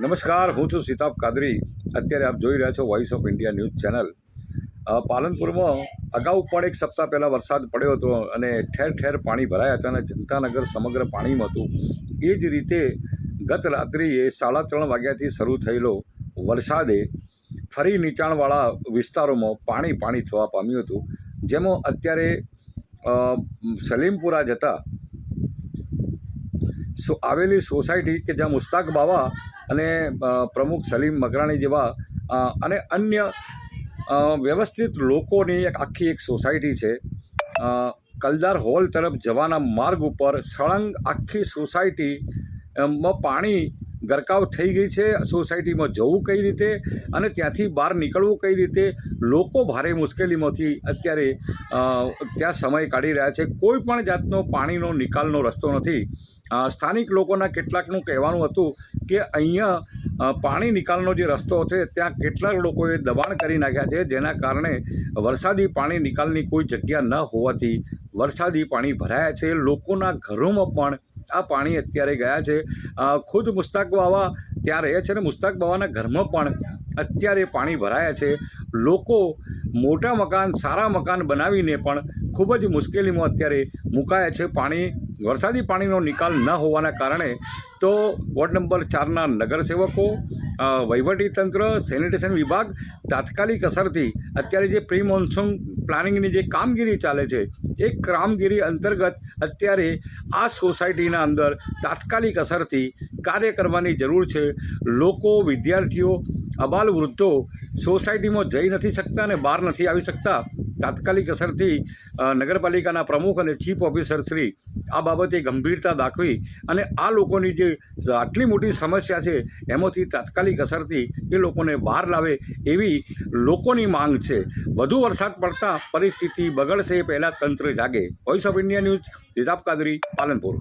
નમસ્કાર, હું છું સિતાબ કાદરી। અત્યારે આપ જોઈ રહ્યા છો Voice of India news channel. પાલનપુરમાં અગાઉ પણ એક સપ્તાહ પહેલાં વરસાદ પડ્યો હતો અને ઠેર ઠેર પાણી ભરાયા હતા અને જનતાનગર સમગ્ર પાણીમાં હતું। એ જ રીતે ગત રાત્રિએ 3:30 વાગ્યાથી શરૂ થયેલો વરસાદે ફરી નીચાણવાળા વિસ્તારોમાં પાણી થવા પામ્યું હતું, જેમાં અત્યારે સલીમપુરા જતા આવેલી સોસાયટી કે જ્યાં મુસ્તાક બાવા અને પ્રમુખ સલીમ મકરાણી જેવા અને અન્ય વ્યવસ્થિત લોકોની આખી એક સોસાયટી છે। કલદાર હોલ તરફ જવાના માર્ગ ઉપર સળંગ આખી સોસાયટીમાં પાણી ગરકાવ થઈ ગઈ છે। સોસાયટીમાં જવું કઈ રીતે અને ત્યાંથી બહાર નીકળવું કઈ રીતે, લોકો ભારે મુશ્કેલીમાંથી અત્યારે ત્યાં સમય કાઢી રહ્યા છે। કોઈ પણ જાતનો પાણીનો નિકાલનો રસ્તો નથી। સ્થાનિક લોકોના કેટલાકનું કહેવાનું હતું કે અહીંયા પાણી નિકાલનો જે રસ્તો છે ત્યાં કેટલાક લોકોએ દબાણ કરી નાખ્યા છે, જેના કારણે વરસાદી પાણી નિકાલની કોઈ જગ્યા ન હોવાથી વરસાદી પાણી ભરાયા છે। લોકોના ઘરોમાં પણ આ પાણી અત્યારે ગયા છે। ખુદ મુસ્તાક બાવા ત્યાં રહે છે અને મુસ્તાક બાવાના ઘરમાં પણ અત્યારે પાણી ભરાયા છે। લોકો મોટા મકાન, સારા મકાન બનાવીને પણ ખૂબ જ મુશ્કેલીમાં અત્યારે મુકાયા છે। વરસાદી પાણીનો નિકાલ ન હોવાના કારણે તો વોર્ડ નંબર 4ના નગરસેવકો, વહીવટીતંત્ર, સેનિટેશન વિભાગ તાત્કાલિક અસરથી અત્યારે જે પ્રી મોન્સૂન પ્લાનિંગની જે કામગીરી ચાલે છે એ કામગીરી અંતર્ગત અત્યારે આ સોસાયટીના અંદર તાત્કાલિક અસરથી કાર્ય કરવાની જરૂર છે। લોકો, વિદ્યાર્થીઓ, અબાલ વૃદ્ધો સોસાયટીમાં જઈ નથી શકતા અને બહાર નથી આવી શકતા। તાત્કાલિક અસરથી નગરપાલિકાના પ્રમુખ અને ચીફ ઓફિસર શ્રી આ બાબતે ગંભીરતા દાખવી અને આ લોકોની જે આટલી મોટી સમસ્યા છે એમાંથી તાત્કાલિક અસરથી એ લોકોને બહાર લાવે એવી લોકોની માંગ છે। વધુ વરસાદ પડતા પરિસ્થિતિ બગડશે એ પહેલાં તંત્ર જાગે। Voice of India news, Sitab Kadri, Palanpur.